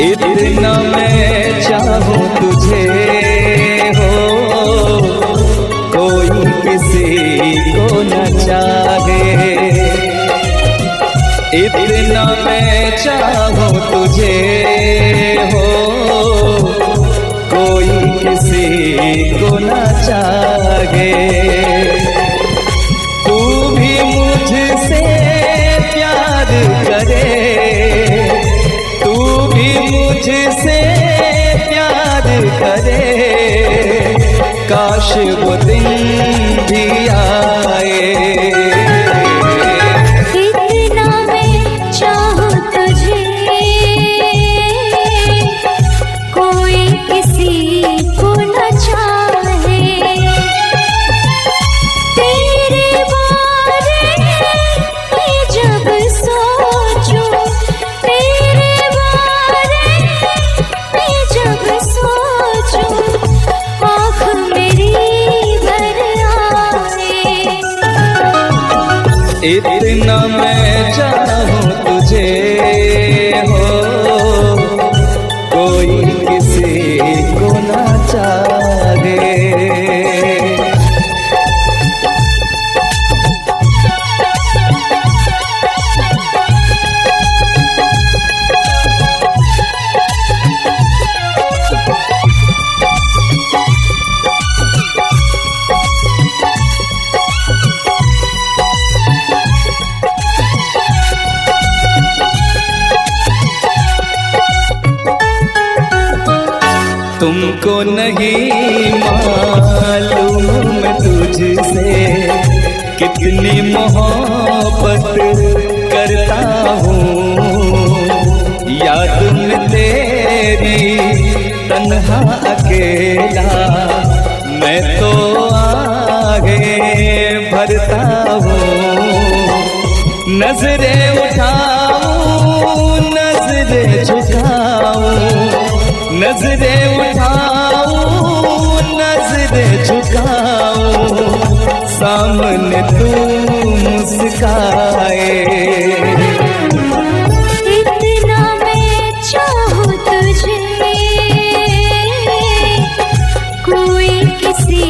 इतना मैं चाहूं तुझे हो, कोई किसी को न चाहे। इतना मैं चाहूं तुझे हो, कोई किसी को न चाहे। तू भी मुझसे प्यार करे, तू भी मुझसे प्यार करे, काश वो दिन भी आए। इतना मैं चाहूं तुझे, कोई किसी को न चाहे। तेरे बारे में जब सोचूं, तेरे बारे में जब सोचूं, आँख मेरी भर आए। इतना मैं चाहूं तुझे हो, कोई किसी को न चाहे। तुमको नहीं मालूम मैं तुझसे कितनी मोहब्बत करता हूँ। याद में तेरी तन्हा अकेला मैं तो आगे भरता हूँ। नजरें उठाऊं, नजरें झुकाऊं, नजरें उठाऊं, नजरें झुकाऊं, सामने तू मुस्काए। इतना मैं चाहूं तुझे, कोई किसी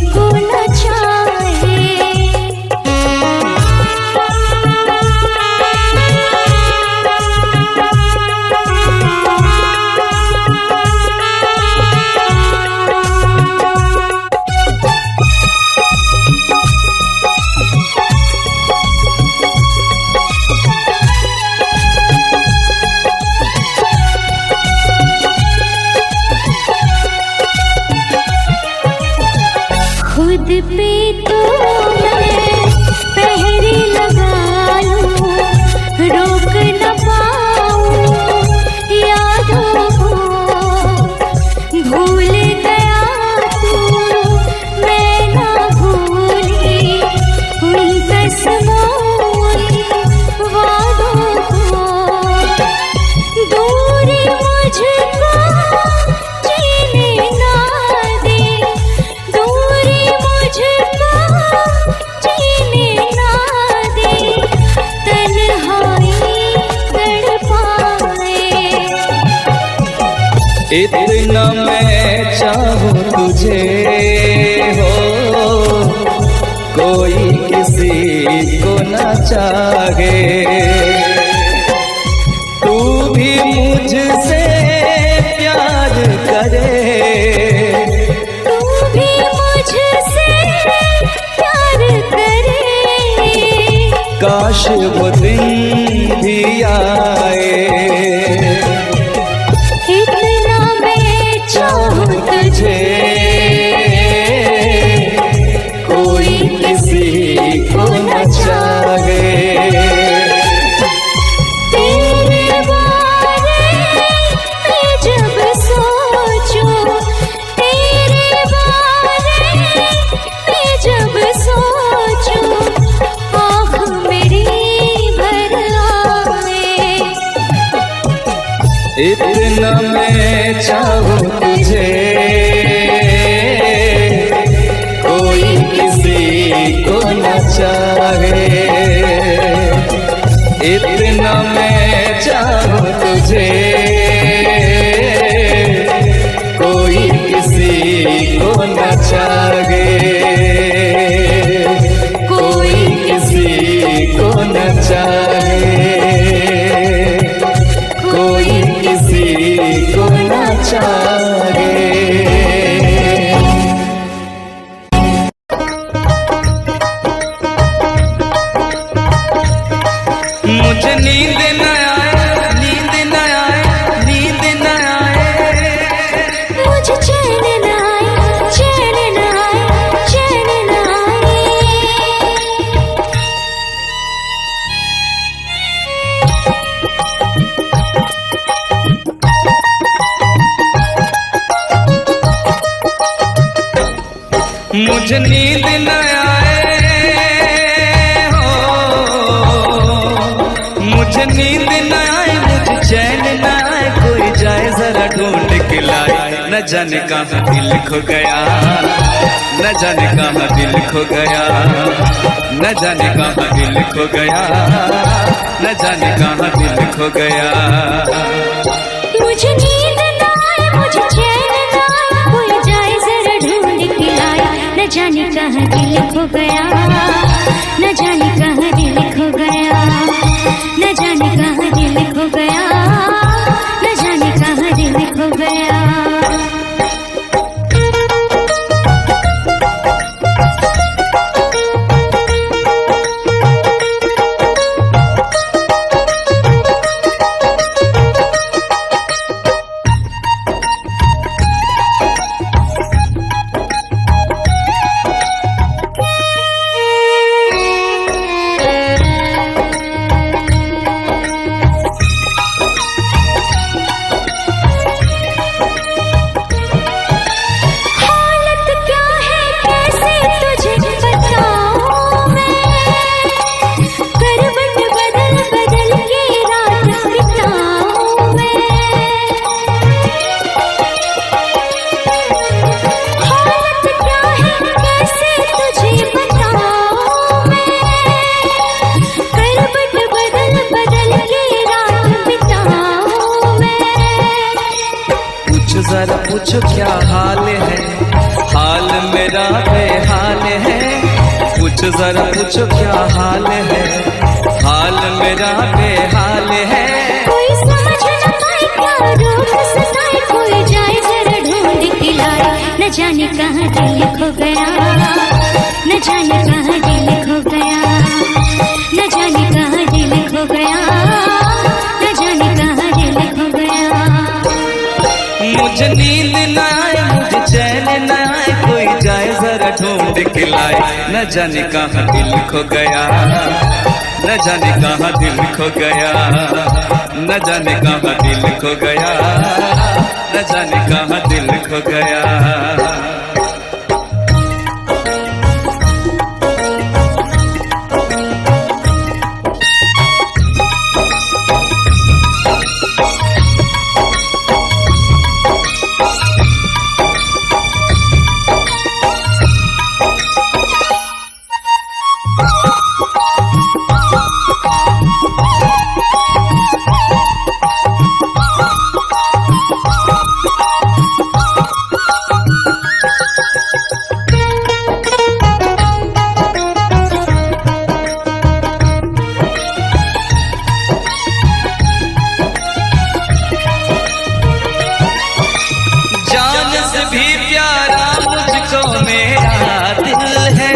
को न चाहे। खुद पे तो मैं पहरे लगा लूं, रोक न पाऊं यादों को। भूल गया तू, मैं ना भूली उन कसमों वादों को। दूरी मुझको जीने ना दे, दूरी मुझको जीने ना दे, तन्हाई तड़पाए। इतना मैं चाहूं तुझे हो, कोई किसी को न चाहे। तू भी मुझसे प्यार करे, तू भी मुझसे प्यार करे, काश वो दिन भी आए। इतना मैं चाहूं तुझे, कोई किसी को न चाहे। तेरे बारे में जब सोचूं, तेरे बारे में जब सोचूं, आँख मेरी भर आए। इतना मैं चाहूं तुझे, कोई किसी को न चाहे। इतना मैं चाहूं तुझे, मुझे नींद न आए, नींद न आए, नींद न आए, मुझे चैन न आए, चैन न आए, चैन न आए। मुझे नींद न आए हो, मुझे नींद न आए, मुझे चैन न आए, कोई जाए जरा ढूंढ के लाए, न जाने कहाँ दिल खो गया, न जाने कहाँ दिल खो गया, न जाने कहाँ दिल खो गया, न जाने कहाँ दिल खो गया। मुझे नींद न आए, मुझे चैन न आए, कोई जाए जरा ढूंढ के लाए, न जाने कहाँ दिल खो गया, न जाने कहाँ दिल खो गया, न जाने कहाँ दिल खो गया, न जाने कहाँ दिल खो गया। जरा पूछो क्या हाल है, हाल मेरा बेहाल है, पूछो जरा पूछो क्या हाल है, हाल मेरा बेहाल है। कोई समझ न पाए क्या रोग सताए, कोई जाए जरा ढूंढ के लाए, न जाने कहाँ दिल खो गया, न जाने कहाँ दिल खो गया, न जाने कहाँ दिल खो गया, न जाने कहाँ दिल खो गया। मुझे नींद न आए, मुझे चैन न आए, कोई जाए जरा ढूंढ के लाए, न जाने कहाँ दिल खो गया, न जाने कहाँ दिल खो गया, न जाने कहाँ दिल खो गया, न जाने कहाँ दिल खो गया। भी प्यारा मुझको मेरा दिल है,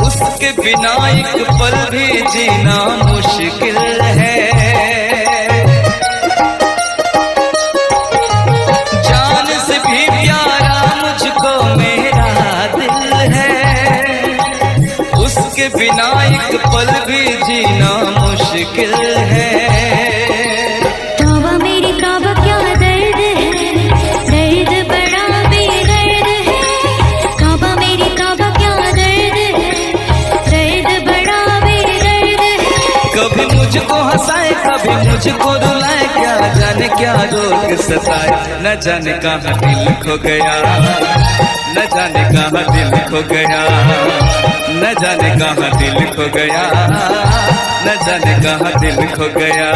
उसके बिना एक पल भी जीना मुश्किल है। जान से भी प्यारा मुझको मेरा दिल है, उसके बिना एक पल भी जीना मुश्किल है। कभी मुझको हंसाए कभी मुझको रुलाए, क्या जाने क्या रोग सताए, न जाने कहाँ दिल खो गया, न जाने कहाँ दिल खो गया, न जाने कहाँ दिल खो गया, न जाने कहाँ दिल खो गया।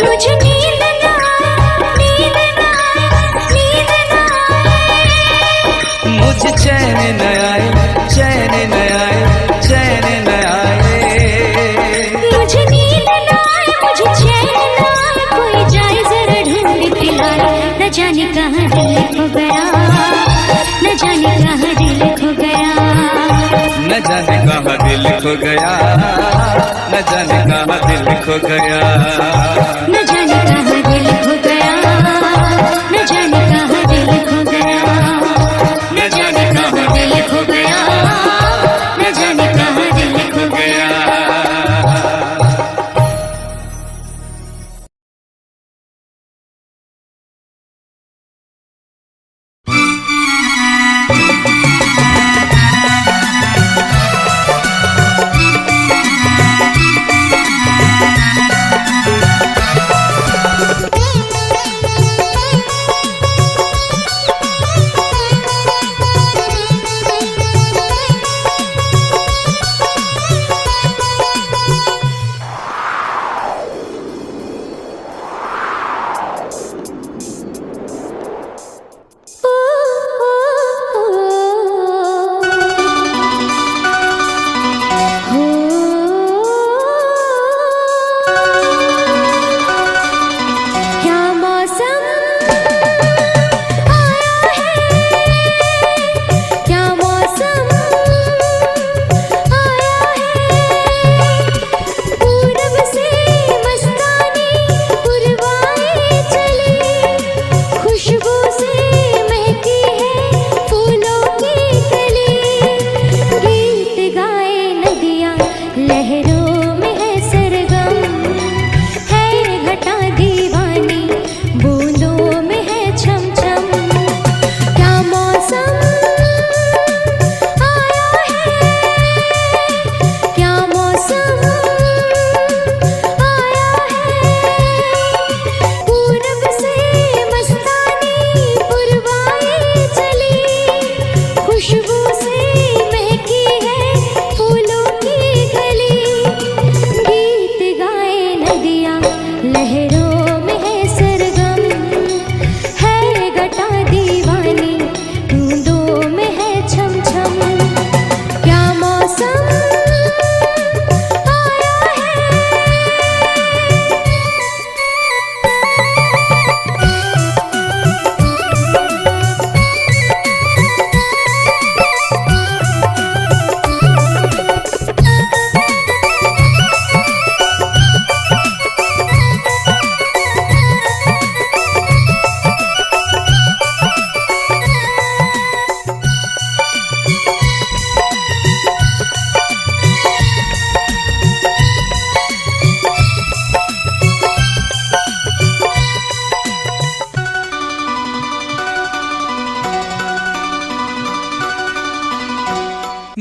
मुझे नींद न आए, नींद न आए, नींद न आए, मुझे चैन न आए, चैन न आए, चैन न आए, मुझे नींद न आए, मुझे चैन न आए, कोई जाए जरा ढूंढ के लाए, न जाने कहाँ दिल खो गया, न जाने कहाँ दिल खो गया, न जाने कहाँ दिल खो गया, न खो गया। न जाने कहाँ दिल खो गया, न जाने कहाँ दिल खो गया, न जाने कहाँ दिल खो गया, न जाने कहाँ दिल खो गया।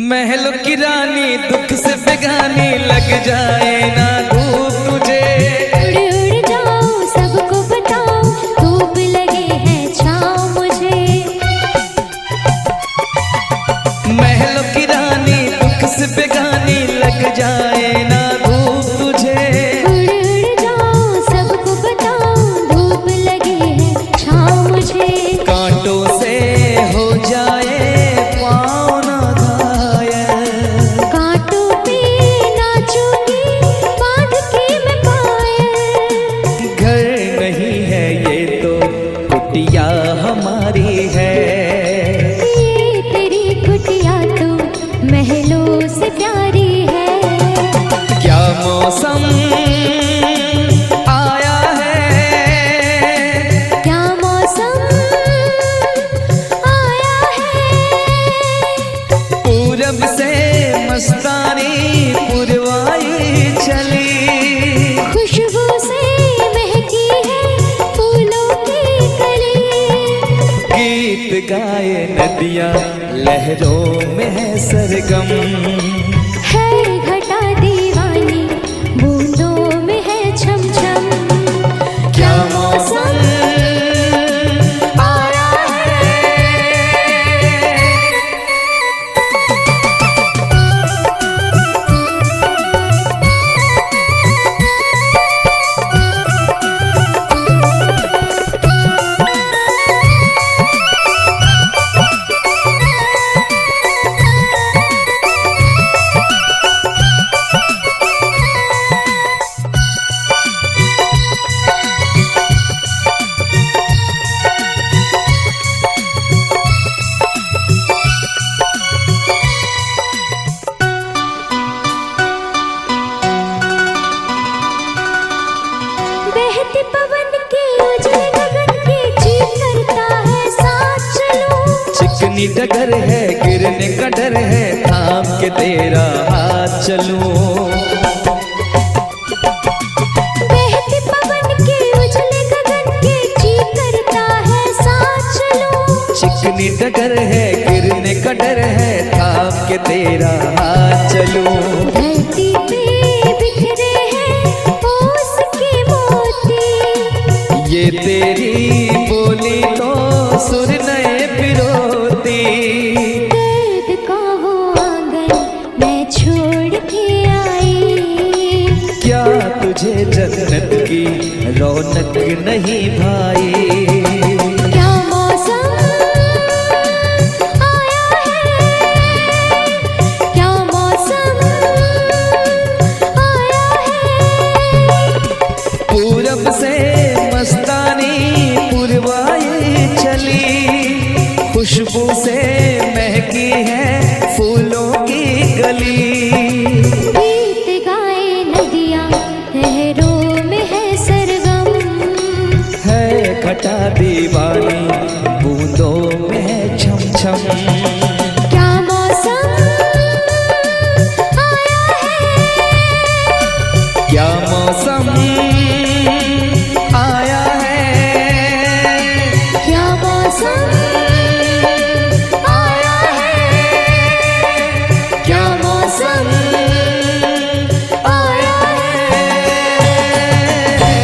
महलों की रानी दुख से बेगानी लग जाए ना धूप तुझे। उड़ उड़ जाओ सबको बताओ धूप लगे है छाँव मुझे। महलों की रानी दुख से बेगानी लग जाए ना धूप तुझे। उड़ उड़ जाओ सबको बताओ धूप लगे है छाँव मुझे। कांटों से हो जाए पाँव ना घायल, कांटों पे नाचूंगी बांध के मैं पायल। घर नहीं है ये तो कुटिया हमारी है। ये तेरी कुटिया तो महलों से प्यारी है। क्या मौसम आया है, क्या मौसम आया है। पूरब से मस्तानी पुरवाई चली। खुशबू से महकी है फूलों की कली। गीत गाए नदियाँ लहरों में है सरगम। है घटा दीवानी बूंदों में है छम छम। क्या मौसम आया है। चिकनी डगर है गिरने का डर है, थाम के तेरा हाथ चलूं। बहते पवन के उजले गगन के जी करता है साथ चलूं। चिकनी डगर है गिरने का डर है, थाम के तेरा हाथ चलूं। धरती पे बिखरे हैं ओस के मोती, ये तेरी बोली तो सुर नए पिरोती। दर्द का वो आंगन मैं छोड़ के आई, क्या तुझे जन्नत की रौनक नहीं भाई? क्या मौसम आया है, क्या मौसम आया है। पूरब से मस्तानी पुरवाई चली, खुशबू से महकी है फूलों की गली। गीत गाए नदियाँ लहरों में है सरगम, है खटा दीवानी बूंदों में है छम छम। क्या मौसम आया है, क्या मौसम आया है, क्या मौसम आया है, क्या मौसम आया है।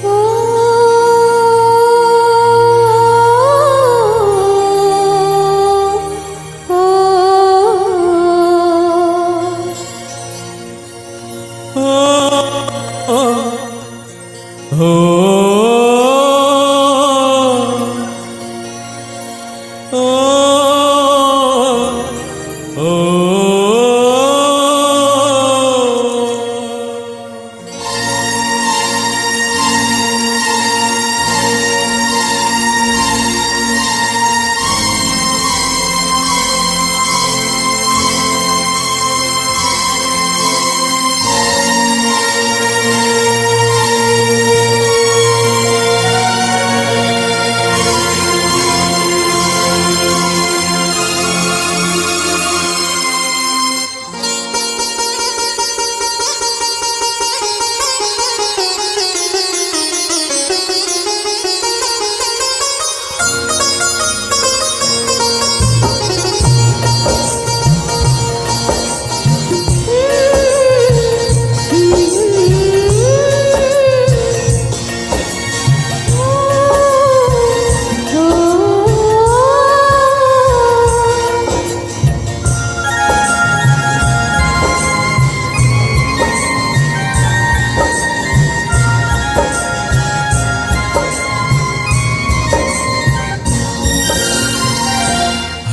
ओ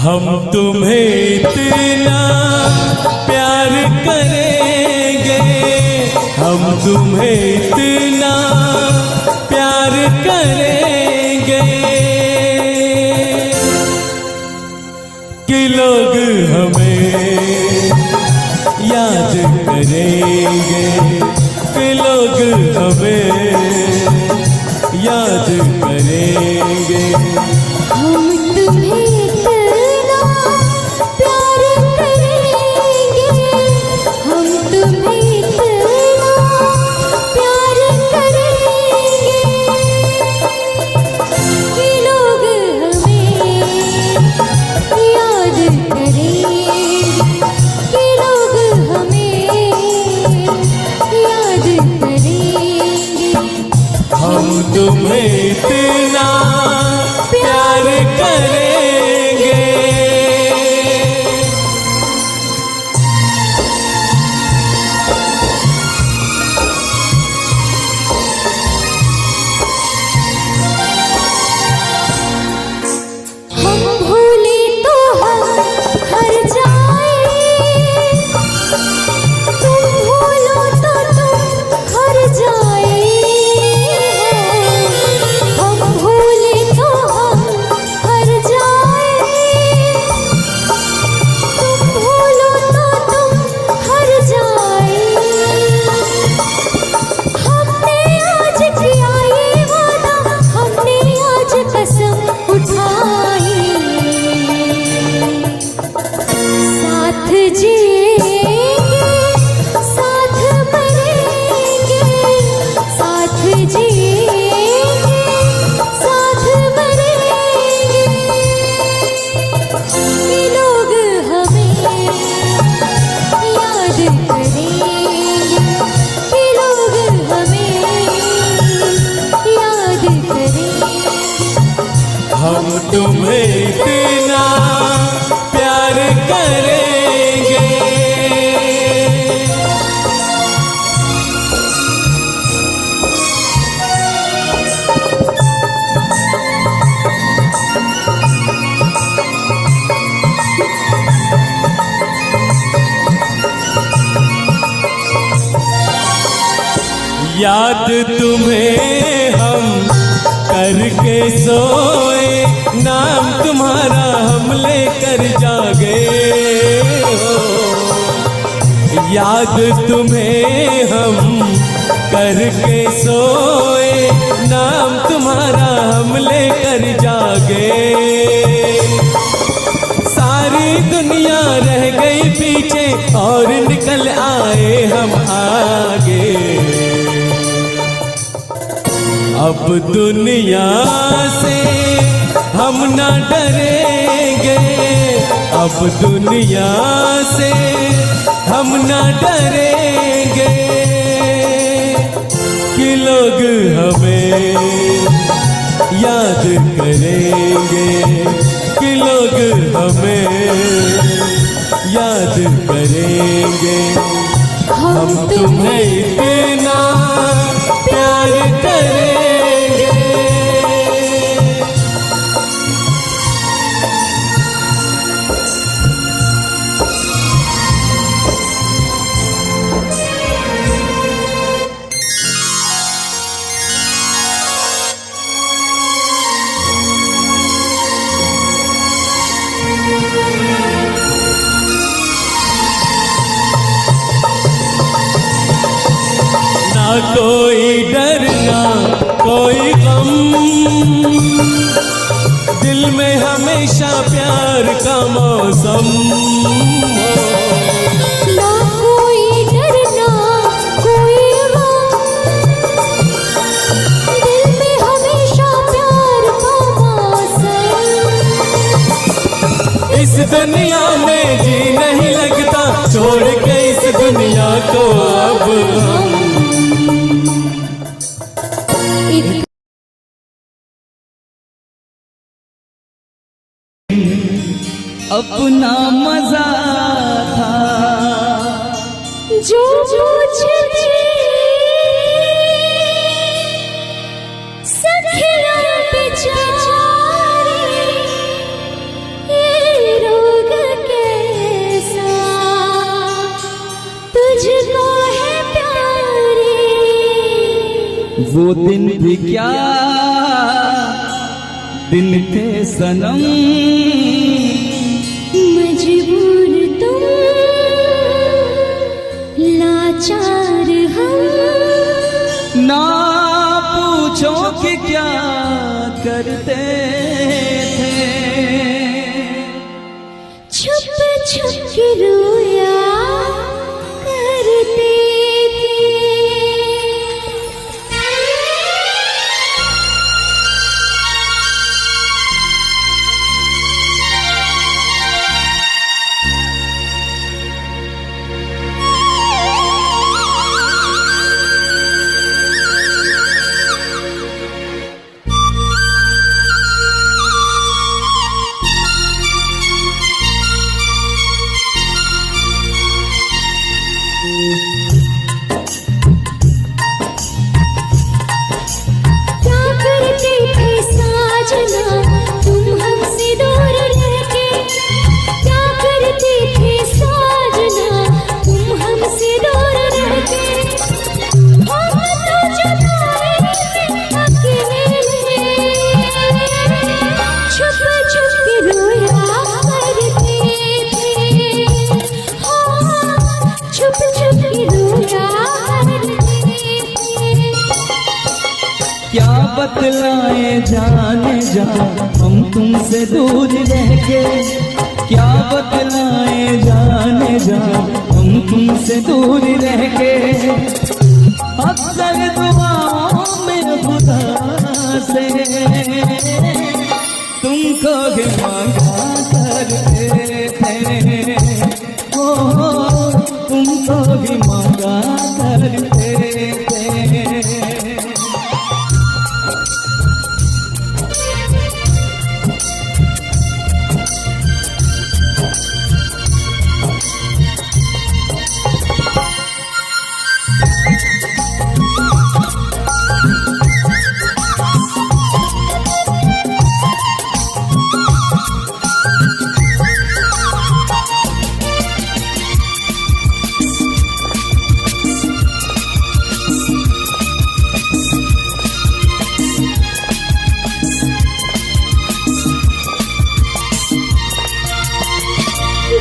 हम तुम्हें इतना प्यार करेंगे, हम तुम्हें इतना प्यार करेंगे कि लोग हमें याद करेंगे, कि लोग हमें याद करेंगे। हम तुम्हें इतना प्यार करेंगे, हम तुम्हें इतना प्यार करेंगे हम तुम्हें इतना प्यार करेंगे। याद तुम्हें हम करके सोए, नाम तुम्हारा हम लेकर जागे हो। याद तुम्हें हम करके सोए, नाम तुम्हारा हम लेकर जागे। सारी दुनिया रह गई पीछे और निकल आए हम आगे। अब दुनिया से हम न डरेंगे, अब दुनिया से हम न डरेंगे कि लोग हमें याद करेंगे, कि लोग हमें याद करेंगे। हम तुम्हें इतना प्यार करेंगे। ना कोई डर ना कोई गम, दिल में हमेशा प्यार का मौसम। ना कोई डर ना कोई गम, दिल में हमेशा प्यार का मौसम। इस दुनिया में जी नहीं लगता, छोड़ के इस दुनिया को अब हम। अपना मजा था जो मुझे सखिया बेचारी, ये रोग कैसा तुझको है प्यारी। वो दिन भी क्या दिन थे सनम, मजबूर तुम लाचार हम। ना पूछो कि क्या करते थे, छुप छुप के रोया करते थे। क्या बतलाए जाने जा हम तुमसे दूर रह के, क्या बतलाए जाने जा हम तुमसे दूर रह के। अक्सर दुआओं में खुदा से तुमको भी मांगा करते थे, ओ तुमको भी मांगा करते थे।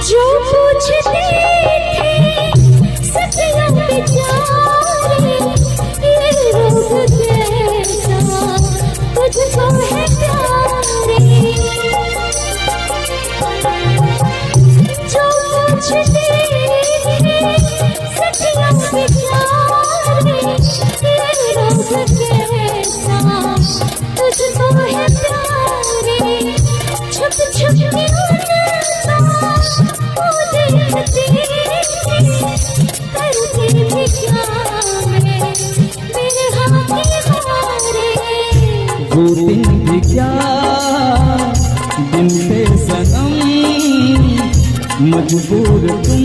जो पूछते थे सखियां बेचारे, ये रोग कैसा तुझको है प्यारे। जो पूछते थे सखियां बेचारे, ये रोग कैसा तुझको है प्यारे। छुप छुप के वो देखते करते भी क्या मैं मेरे हाथ हारे। वो दिन भी क्या दिन पे सनम, मजबूर तुम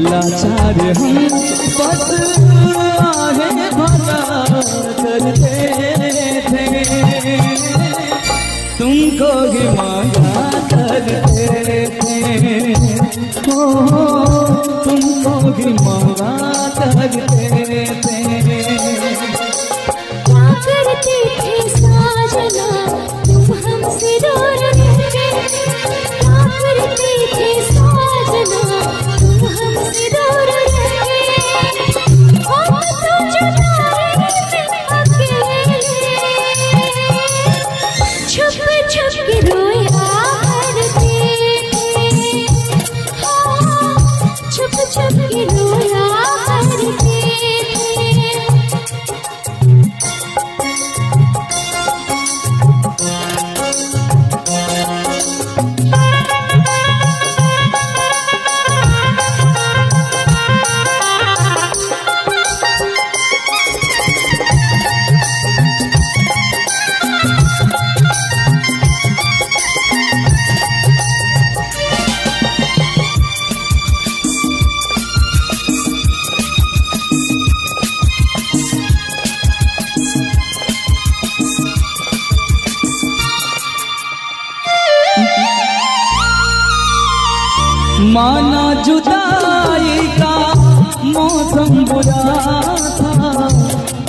लाचार हम, बस आगे भला करते थे, तुमको ही मांगा करते थे, हो तुमको ही मांगा करते थे। क्या करते थे साजना तुम हमसे दूर रह के, क्या करते थे साजना तुम हमसे दूर रह के। हम तो जुदाई में अकेले छुप छुप के रोया करते थे, हाँ छुप छुप के रोया करते थे। माना जुदाई का मौसम बुरा था,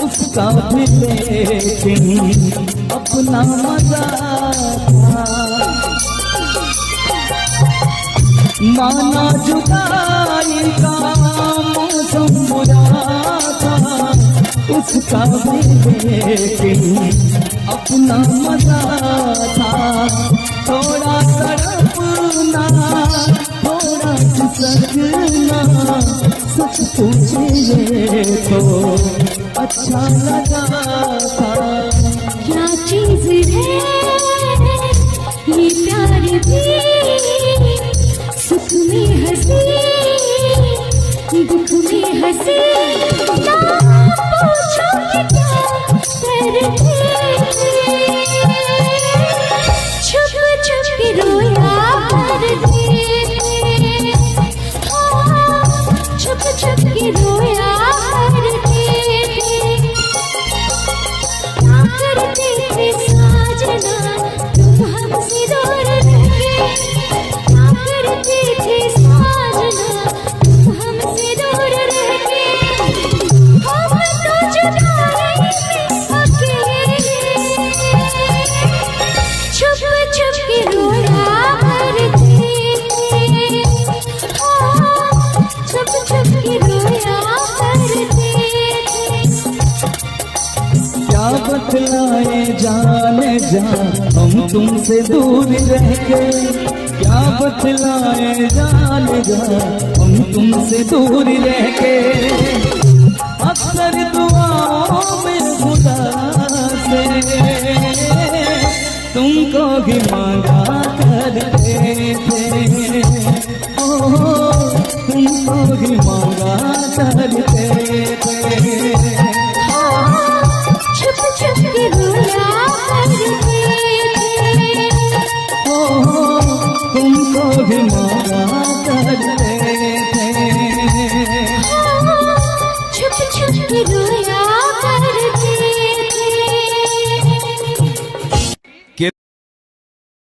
उसका भी लेकिन अपना मजा था। माना जुदाई का मौसम बुरा था, उसका भी लेकिन अपना मजा था। थोड़ा तड़पना थोड़ा खिसकना, सच पूछिए तो अच्छा लगा था। क्या चीज है ये प्यार भी, सुख में हंसी दुख में हंसी। ना पूछो कि क्या करते छुप छुप के रोया करते, हाँ छुप छुप के रोया करते। क्या करते थे साजना तुम हमसे दूर रह के, क्या करते थे साजना तुम हमसे दूर रह के। हम तो जुदाई में अकेले छुप छुप के रोया करते थे, हाँ छुप छुप के रोया करते थे। क्या बतलाए जाने जा हम तुमसे दूर रह के, क्या बतलाए जाने जा हम तुमसे दूर रह के। अक्सर दुआओं में खुदा से तुमको ही मांगा करते थे, ओ तुमको ही मांगा करते